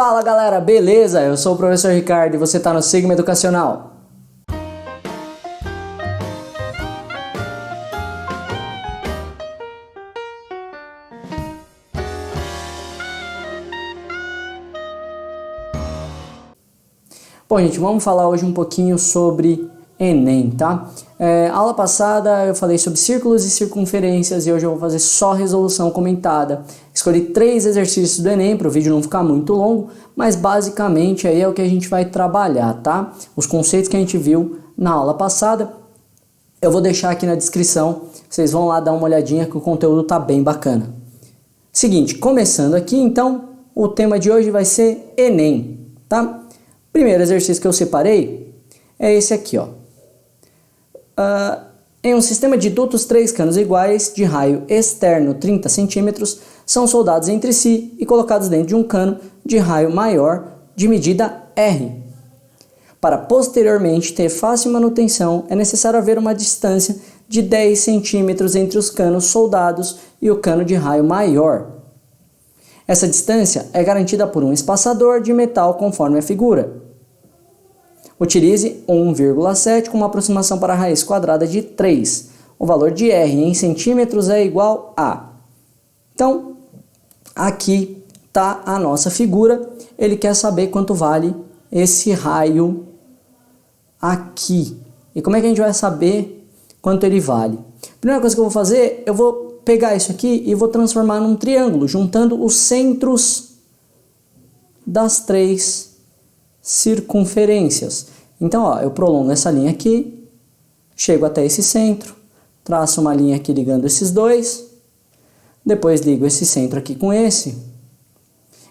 Fala galera, beleza? Eu sou o professor Ricardo e você está no Sigma Educacional. Bom, gente, vamos falar hoje um pouquinho sobre Enem, tá? Aula passada eu falei sobre círculos e circunferências e hoje eu vou fazer só resolução comentada. Escolhi 3 exercícios do Enem para o vídeo não ficar muito longo, mas basicamente aí é o que a gente vai trabalhar, tá? Os conceitos que a gente viu na aula passada, eu vou deixar aqui na descrição, vocês vão lá dar uma olhadinha que o conteúdo tá bem bacana. Seguinte, começando aqui então, o tema de hoje vai ser Enem, tá? Primeiro exercício que eu separei é esse aqui, ó. Em um sistema de dutos, 3 canos iguais, de raio externo 30 centímetros, são soldados entre si e colocados dentro de um cano de raio maior de medida R. Para posteriormente ter fácil manutenção, é necessário haver uma distância de 10 centímetros entre os canos soldados e o cano de raio maior. Essa distância é garantida por um espaçador de metal conforme a figura. Utilize 1,7 com uma aproximação para a raiz quadrada de 3. O valor de R em centímetros é igual a... Então, aqui está a nossa figura. Ele quer saber quanto vale esse raio aqui. E como é que a gente vai saber quanto ele vale? Primeira coisa que eu vou fazer, eu vou pegar isso aqui e vou transformar num triângulo, juntando os centros das 3 circunferências. Então, ó, eu prolongo essa linha aqui, chego até esse centro, traço uma linha aqui ligando esses dois, depois ligo esse centro aqui com esse,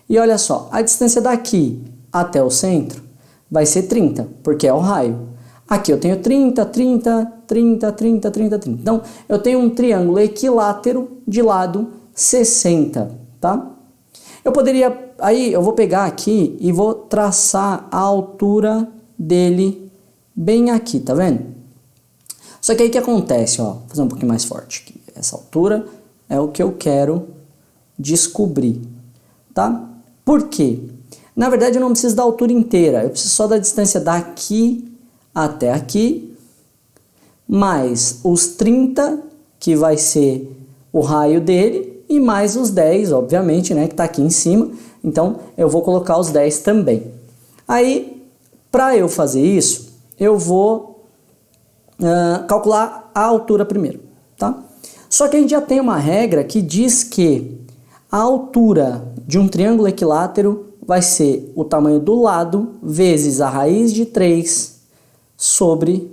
e olha só, a distância daqui até o centro vai ser 30, porque é o raio. Aqui eu tenho 30, 30, 30, 30, 30, 30. Então, eu tenho um triângulo equilátero de lado 60, tá? Eu poderia, aí eu vou pegar aqui e vou traçar a altura dele bem aqui, tá vendo? Só que aí o que acontece, ó, vou fazer um pouquinho mais forte aqui. Essa altura é o que eu quero descobrir, tá? Por quê? Na verdade eu não preciso da altura inteira, eu preciso só da distância daqui até aqui, mais os 30, que vai ser o raio dele, e mais os 10, obviamente, né, que está aqui em cima. Então, eu vou colocar os 10 também. Aí, para eu fazer isso, eu vou calcular a altura primeiro, tá? Só que a gente já tem uma regra que diz que a altura de um triângulo equilátero vai ser o tamanho do lado vezes a raiz de 3 sobre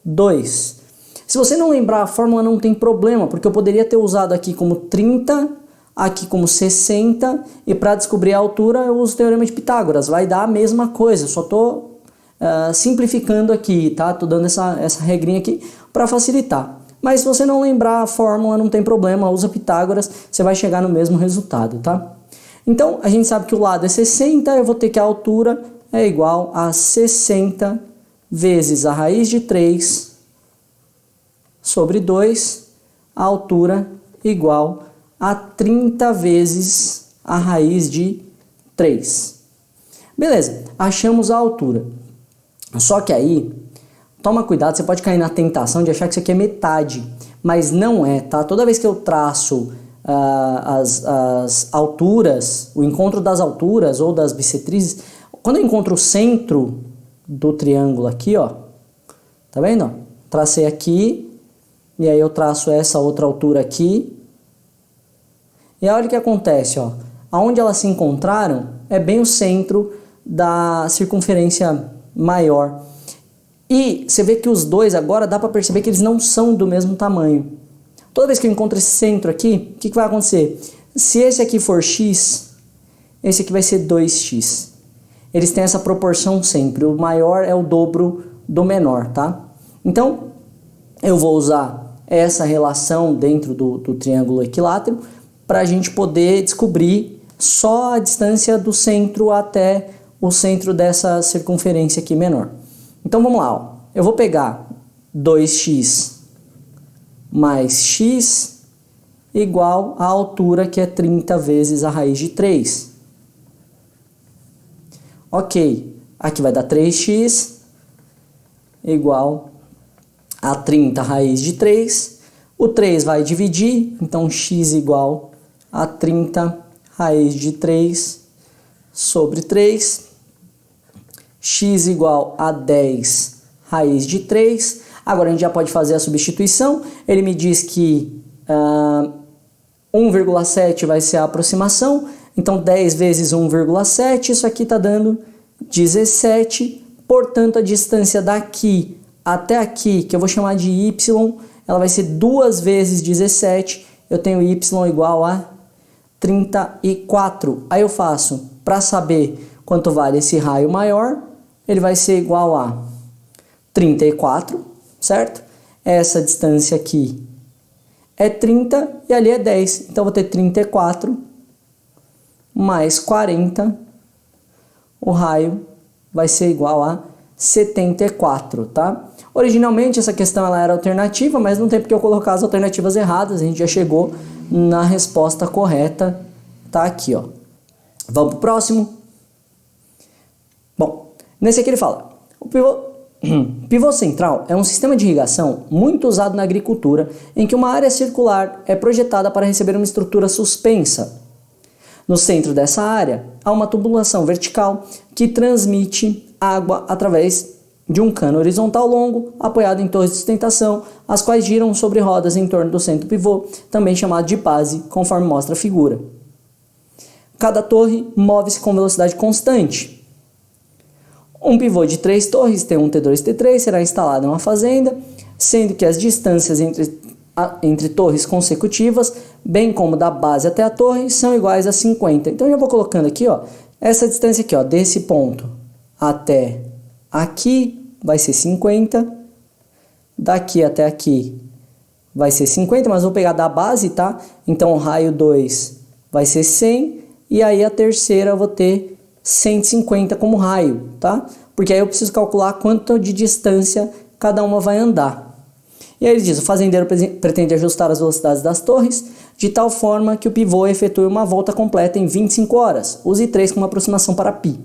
2. Se você não lembrar a fórmula, não tem problema, porque eu poderia ter usado aqui como 30, aqui como 60, e para descobrir a altura eu uso o Teorema de Pitágoras, vai dar a mesma coisa, só estou simplificando aqui, tá? Estou dando essa regrinha aqui para facilitar. Mas se você não lembrar a fórmula, não tem problema, usa Pitágoras, você vai chegar no mesmo resultado, tá? Então, a gente sabe que o lado é 60, eu vou ter que a altura é igual a 60 vezes a raiz de 3 sobre 2, a altura igual a 30 vezes a raiz de 3. Beleza, achamos a altura. Só que aí, toma cuidado, você pode cair na tentação de achar que isso aqui é metade, mas não é, tá? Toda vez que eu traço as alturas, o encontro das alturas ou das bissetrizes, quando eu encontro o centro do triângulo aqui, ó, tá vendo? Tracei aqui, e aí eu traço essa outra altura aqui. E olha o que acontece, ó. Aonde elas se encontraram é bem o centro da circunferência maior. E você vê que os dois agora dá para perceber que eles não são do mesmo tamanho. Toda vez que eu encontro esse centro aqui, o que vai acontecer? Se esse aqui for x, esse aqui vai ser 2x. Eles têm essa proporção sempre. O maior é o dobro do menor, tá? Então, eu vou usar essa relação dentro do triângulo equilátero para a gente poder descobrir só a distância do centro até o centro dessa circunferência aqui menor. Então vamos lá, ó. Eu vou pegar 2x mais x igual à altura que é 30 vezes a raiz de 3. Ok, aqui vai dar 3x igual a 30 raiz de 3. O 3 vai dividir, então x igual a 30 raiz de 3 sobre 3. X igual a 10 raiz de 3. Agora a gente já pode fazer a substituição. Ele me diz que 1,7 vai ser a aproximação. Então 10 vezes 1,7, isso aqui está dando 17. Portanto, a distância daqui até aqui, que eu vou chamar de y, ela vai ser 2 vezes 17. Eu tenho y igual a 34. Aí eu faço, para saber quanto vale esse raio maior, ele vai ser igual a 34, certo? Essa distância aqui é 30 e ali é 10. Então, eu vou ter 34 mais 40. O raio vai ser igual a 74, tá? Originalmente, essa questão ela era alternativa, mas não tem porque eu colocar as alternativas erradas. A gente já chegou na resposta correta. Tá aqui, ó. Vamos pro próximo. Bom, nesse aqui ele fala: o pivô central é um sistema de irrigação muito usado na agricultura em que uma área circular é projetada para receber uma estrutura suspensa. No centro dessa área, há uma tubulação vertical que transmite água através de um cano horizontal longo, apoiado em torres de sustentação, as quais giram sobre rodas em torno do centro pivô, também chamado de base, conforme mostra a figura. Cada torre move-se com velocidade constante. Um pivô de 3 torres, T1, T2, T3, será instalado em uma fazenda, sendo que as distâncias entre torres consecutivas, bem como da base até a torre, são iguais a 50. Então, eu já vou colocando aqui, ó, essa distância aqui, ó, desse ponto até aqui vai ser 50, daqui até aqui vai ser 50, mas vou pegar da base, tá? Então, o raio 2 vai ser 100, e aí a terceira eu vou ter 150 como raio, tá? Porque aí eu preciso calcular quanto de distância cada uma vai andar. E aí ele diz: o fazendeiro pretende ajustar as velocidades das torres de tal forma que o pivô efetue uma volta completa em 25 horas. Use 3 como aproximação para π.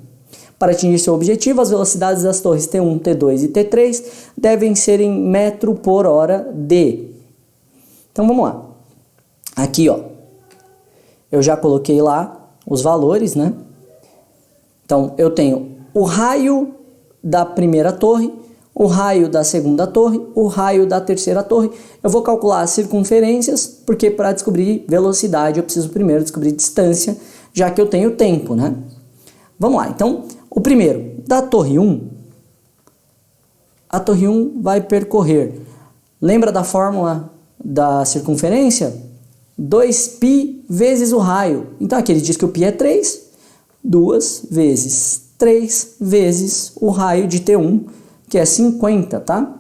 Para atingir seu objetivo, as velocidades das torres T1, T2 e T3 devem ser em metro por hora d. Então vamos lá. Aqui, ó, eu já coloquei lá os valores, né? Então eu tenho o raio da primeira torre, o raio da segunda torre, o raio da terceira torre. Eu vou calcular as circunferências, porque para descobrir velocidade eu preciso primeiro descobrir distância, já que eu tenho tempo, né? Vamos lá, então, o primeiro, da torre 1, a torre 1 vai percorrer, lembra da fórmula da circunferência? 2π vezes o raio. Então aqui ele diz que o π é 3, 2 vezes 3 vezes o raio de T1, que é 50, tá?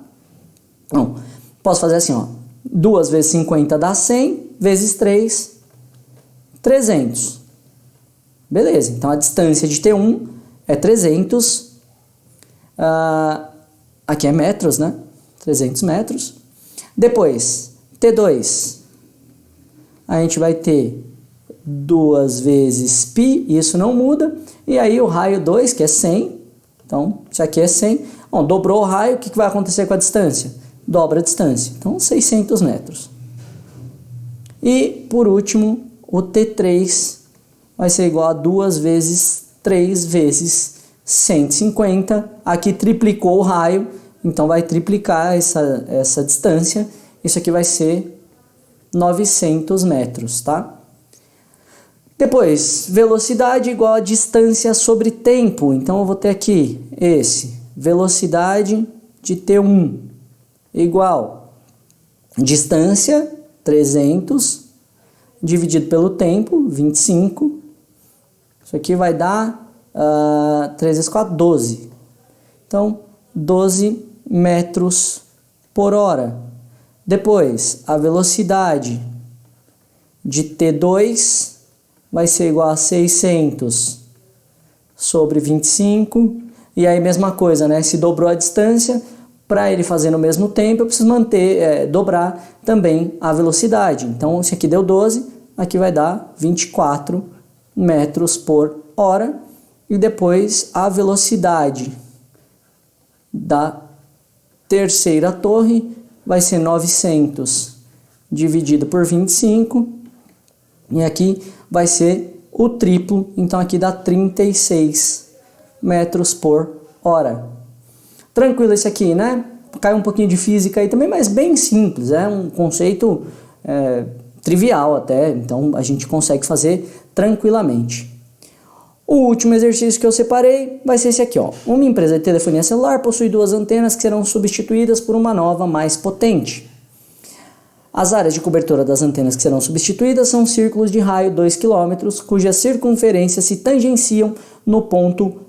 Então, posso fazer assim, ó, 2 vezes 50 dá 100, vezes 3, 300. Beleza, então a distância de T1 é 300, aqui é metros, né? 300 metros. Depois, T2, a gente vai ter 2 vezes π, isso não muda, e aí o raio 2, que é 100, então isso aqui é 100. Bom, dobrou o raio, o que vai acontecer com a distância? Dobra a distância, então 600 metros. E, por último, o T3 vai ser igual a 2 vezes 3 vezes 150. Aqui triplicou o raio, então vai triplicar essa distância. Isso aqui vai ser 900 metros, tá? Depois, velocidade igual a distância sobre tempo. Então, eu vou ter aqui esse, velocidade de T1 igual distância, 300, dividido pelo tempo, 25. Isso aqui vai dar 3 vezes 4, 12. Então, 12 metros por hora. Depois, a velocidade de T2 vai ser igual a 600 sobre 25. E aí, mesma coisa, né? Se dobrou a distância, para ele fazer no mesmo tempo, eu preciso dobrar também a velocidade. Então, esse aqui deu 12, aqui vai dar 24 metros por hora. e depois a velocidade da terceira torre vai ser 900 dividido por 25, e aqui vai ser o triplo, então aqui dá 36 metros por hora. Tranquilo esse aqui, né? Cai um pouquinho de física aí também, mas bem simples, é um conceito trivial até, então a gente consegue fazer tranquilamente. O último exercício que eu separei vai ser esse aqui, ó. Uma empresa de telefonia celular possui duas antenas que serão substituídas por uma nova mais potente. As áreas de cobertura das antenas que serão substituídas são círculos de raio 2 km, cujas circunferências se tangenciam no ponto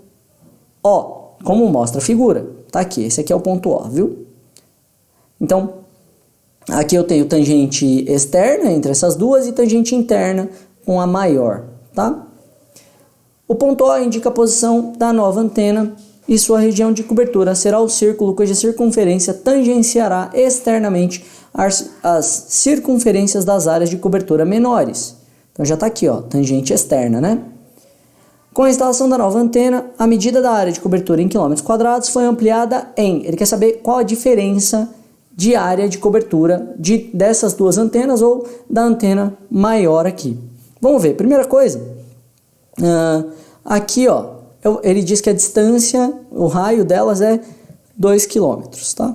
O, como mostra a figura. Tá aqui, esse aqui é o ponto O, viu? Então, aqui eu tenho tangente externa entre essas duas e tangente interna com a maior, tá? O ponto O indica a posição da nova antena e sua região de cobertura será o círculo cuja circunferência tangenciará externamente as circunferências das áreas de cobertura menores. Então já está aqui, ó, tangente externa, né? Com a instalação da nova antena, a medida da área de cobertura em quilômetros quadrados foi ampliada em... Ele quer saber qual a diferença de área de cobertura dessas duas antenas ou da antena maior aqui. Vamos ver. Primeira coisa, aqui, ó, ele diz que a distância, o raio delas é 2 km, tá?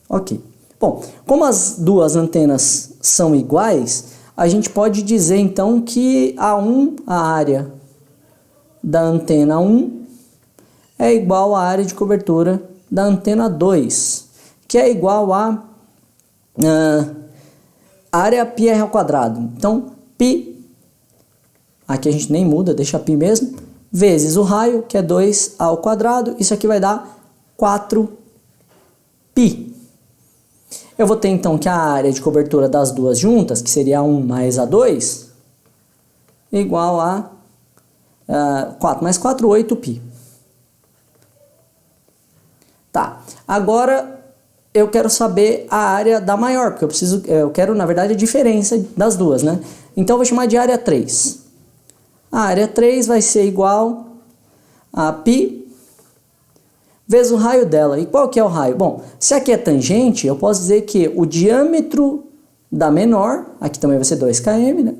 Ok. Bom, como as duas antenas são iguais, a gente pode dizer então que a área da antena 1 é igual à área de cobertura da antena 2, que é igual a área πr ao quadrado. Então, π, aqui a gente nem muda, deixa π mesmo, vezes o raio, que é 2 ao quadrado, isso aqui vai dar 4π. Eu vou ter então que a área de cobertura das duas juntas, que seria a 1 mais a 2, igual a 4 mais 4, 8π. Tá, agora eu quero saber a área da maior, porque eu quero, na verdade, a diferença das duas, né? Então eu vou chamar de área 3. A área 3 vai ser igual a π vezes o raio dela. E qual que é o raio? Bom, se aqui é tangente, eu posso dizer que o diâmetro da menor, aqui também vai ser 2 km, né?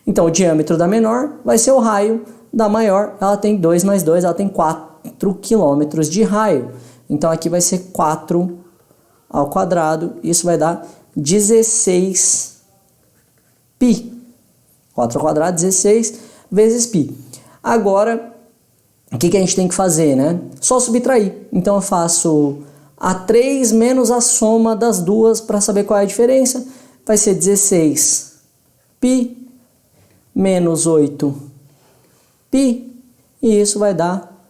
Então, o diâmetro da menor vai ser o raio da maior. Ela tem 2 mais 2, ela tem 4 km de raio. Então, aqui vai ser 4 ao quadrado. Isso vai dar 16π. 4 ao quadrado, 16 vezes π. Agora, o que a gente tem que fazer, né? Só subtrair. Então eu faço a 3 menos a soma das duas para saber qual é a diferença. Vai ser 16π menos 8π, e isso vai dar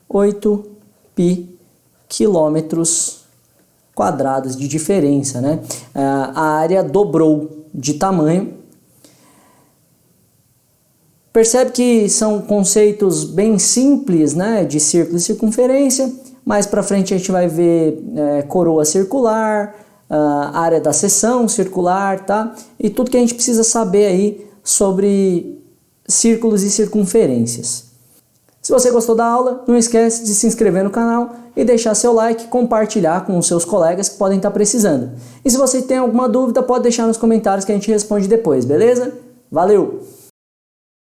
8π quilômetros quadrados de diferença, né? A área dobrou de tamanho. Percebe que são conceitos bem simples, né, de círculo e circunferência. Mais para frente a gente vai ver coroa circular, área da seção circular, tá? E tudo que a gente precisa saber aí sobre círculos e circunferências. Se você gostou da aula, não esquece de se inscrever no canal e deixar seu like, compartilhar com os seus colegas que podem estar precisando. E se você tem alguma dúvida, pode deixar nos comentários que a gente responde depois, beleza? Valeu!